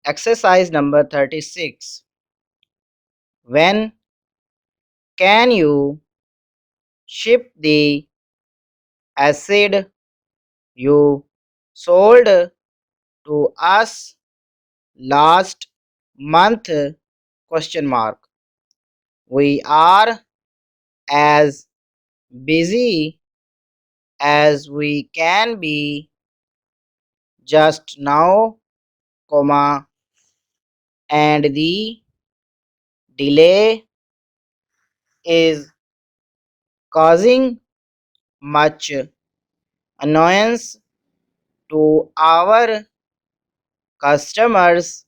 Exercise number 36. When can you ship the acid you sold to us last month? Question mark. We are as busy as we can be just now, comma, and the delay is causing much annoyance to our customers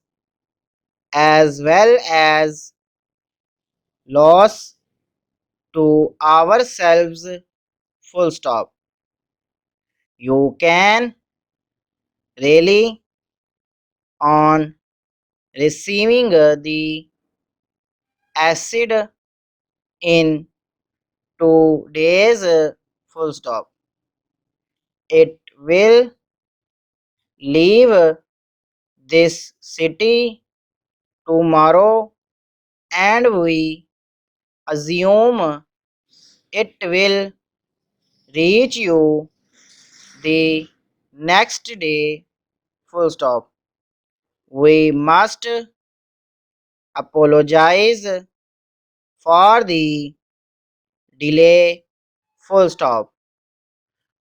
as well as loss to ourselves. Full stop. You can rely on receiving the acid in 2 days. Full stop. It will leave this city tomorrow and we assume it will reach you the next day. Full stop. We must apologize for the delay. Full stop.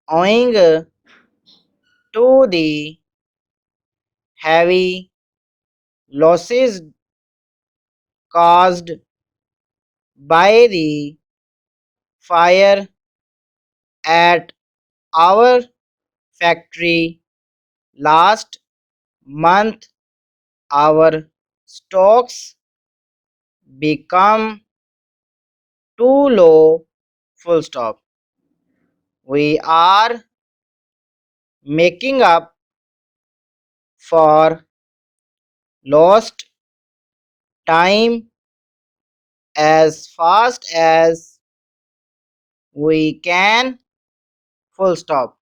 Owing to the heavy losses caused by the fire at our factory last month, our stocks become too low. Full stop. We are making up for lost time as fast as we can. Full stop.